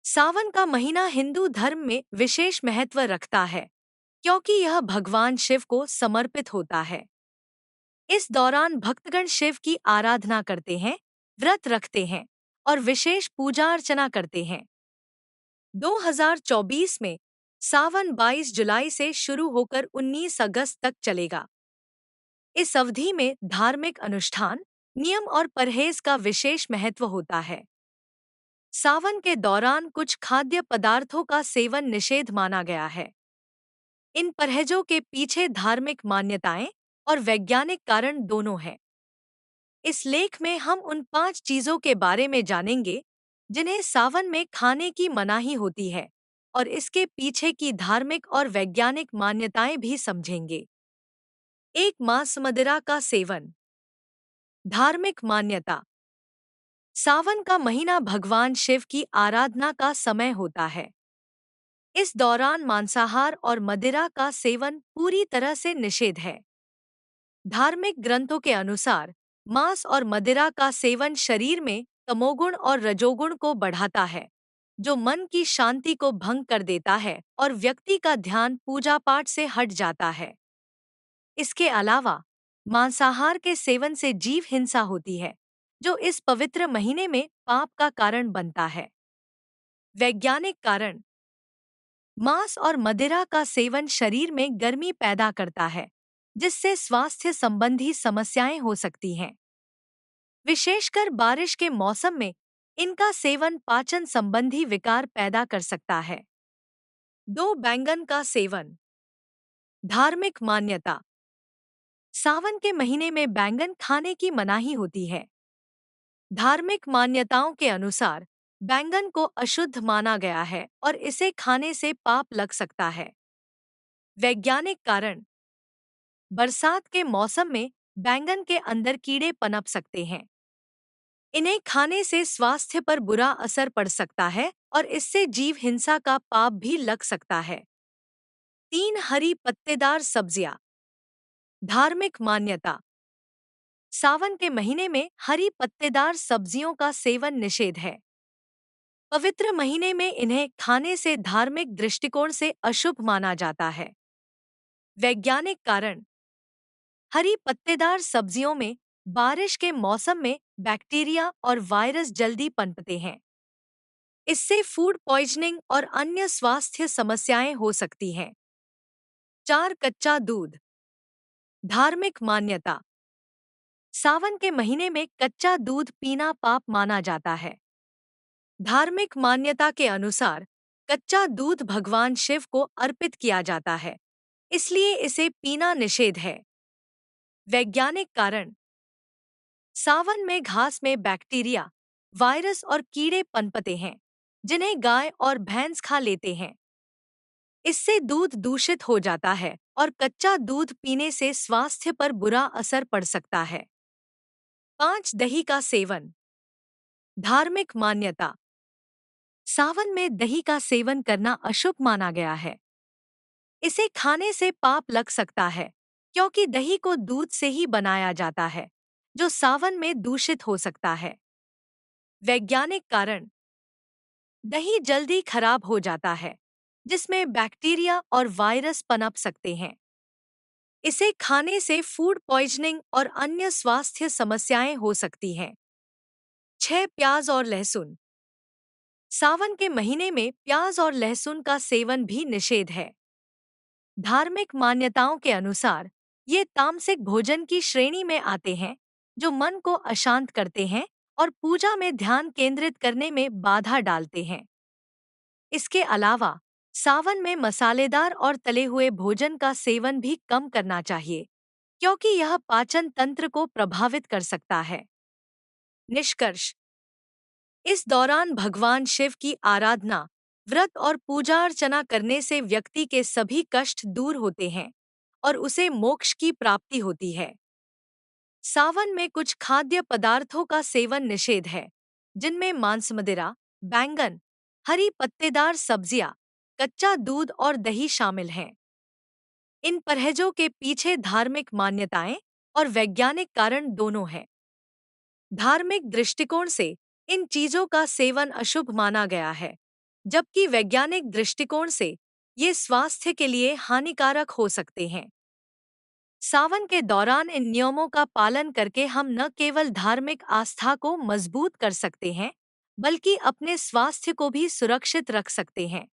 सावन का महीना हिंदू धर्म में विशेष महत्व रखता है क्योंकि यह भगवान शिव को समर्पित होता है। इस दौरान भक्तगण शिव की आराधना करते हैं, व्रत रखते हैं और विशेष पूजा अर्चना करते हैं। 2024 में सावन 22 जुलाई से शुरू होकर 19 अगस्त तक चलेगा। इस अवधि में धार्मिक अनुष्ठान, नियम और परहेज का विशेष महत्व होता है। सावन के दौरान कुछ खाद्य पदार्थों का सेवन निषेध माना गया है। इन परहेजों के पीछे धार्मिक मान्यताएं और वैज्ञानिक कारण दोनों हैं। इस लेख में हम उन 5 चीजों के बारे में जानेंगे जिन्हें सावन में खाने की मनाही होती है और इसके पीछे की धार्मिक और वैज्ञानिक मान्यताएं भी समझेंगे। एक, मांस मदिरा का सेवन। धार्मिक मान्यता। सावन का महीना भगवान शिव की आराधना का समय होता है। इस दौरान मांसाहार और मदिरा का सेवन पूरी तरह से निषेध है। धार्मिक ग्रंथों के अनुसार मांस और मदिरा का सेवन शरीर में तमोगुण और रजोगुण को बढ़ाता है, जो मन की शांति को भंग कर देता है और व्यक्ति का ध्यान पूजा पाठ से हट जाता है। इसके अलावा मांसाहार के सेवन से जीव हिंसा होती है, जो इस पवित्र महीने में पाप का कारण बनता है। वैज्ञानिक कारण। मांस और मदिरा का सेवन शरीर में गर्मी पैदा करता है, जिससे स्वास्थ्य संबंधी समस्याएं हो सकती हैं। विशेषकर बारिश के मौसम में इनका सेवन पाचन संबंधी विकार पैदा कर सकता है। 2, बैंगन का सेवन। धार्मिक मान्यता। सावन के महीने में बैंगन खाने की मनाही होती है। धार्मिक मान्यताओं के अनुसार बैंगन को अशुद्ध माना गया है और इसे खाने से पाप लग सकता है। वैज्ञानिक कारण। बरसात के मौसम में बैंगन के अंदर कीड़े पनप सकते हैं। इन्हें खाने से स्वास्थ्य पर बुरा असर पड़ सकता है और इससे जीव हिंसा का पाप भी लग सकता है। 3, हरी पत्तेदार सब्जियां। धार्मिक मान्यता। सावन के महीने में हरी पत्तेदार सब्जियों का सेवन निषेध है। पवित्र महीने में इन्हें खाने से धार्मिक दृष्टिकोण से अशुभ माना जाता है। वैज्ञानिक कारण। हरी पत्तेदार सब्जियों में बारिश के मौसम में बैक्टीरिया और वायरस जल्दी पनपते हैं। इससे फूड पॉइजनिंग और अन्य स्वास्थ्य समस्याएं हो सकती हैं। 4, कच्चा दूध। धार्मिक मान्यता। सावन के महीने में कच्चा दूध पीना पाप माना जाता है। धार्मिक मान्यता के अनुसार कच्चा दूध भगवान शिव को अर्पित किया जाता है, इसलिए इसे पीना निषेध है। वैज्ञानिक कारण। सावन में घास में बैक्टीरिया, वायरस और कीड़े पनपते हैं, जिन्हें गाय और भैंस खा लेते हैं। इससे दूध दूषित हो जाता है और कच्चा दूध पीने से स्वास्थ्य पर बुरा असर पड़ सकता है। 5, दही का सेवन। धार्मिक मान्यता। सावन में दही का सेवन करना अशुभ माना गया है। इसे खाने से पाप लग सकता है, क्योंकि दही को दूध से ही बनाया जाता है, जो सावन में दूषित हो सकता है। वैज्ञानिक कारण। दही जल्दी खराब हो जाता है, जिसमें बैक्टीरिया और वायरस पनप सकते हैं। इसे खाने से फूड पॉइजनिंग और अन्य स्वास्थ्य समस्याएं हो सकती हैं। 6, प्याज और लहसुन। सावन के महीने में प्याज और लहसुन का सेवन भी निषेध है। धार्मिक मान्यताओं के अनुसार ये तामसिक भोजन की श्रेणी में आते हैं, जो मन को अशांत करते हैं और पूजा में ध्यान केंद्रित करने में बाधा डालते हैं। इसके अलावा सावन में मसालेदार और तले हुए भोजन का सेवन भी कम करना चाहिए, क्योंकि यह पाचन तंत्र को प्रभावित कर सकता है। निष्कर्ष। इस दौरान भगवान शिव की आराधना, व्रत और पूजा अर्चना करने से व्यक्ति के सभी कष्ट दूर होते हैं और उसे मोक्ष की प्राप्ति होती है। सावन में कुछ खाद्य पदार्थों का सेवन निषेध है, जिनमें मांस मदिरा, बैंगन, हरी पत्तेदार सब्जियां, कच्चा दूध और दही शामिल हैं। इन परहेजों के पीछे धार्मिक मान्यताएं और वैज्ञानिक कारण दोनों हैं। धार्मिक दृष्टिकोण से इन चीजों का सेवन अशुभ माना गया है, जबकि वैज्ञानिक दृष्टिकोण से ये स्वास्थ्य के लिए हानिकारक हो सकते हैं। सावन के दौरान इन नियमों का पालन करके हम न केवल धार्मिक आस्था को मजबूत कर सकते हैं, बल्कि अपने स्वास्थ्य को भी सुरक्षित रख सकते हैं।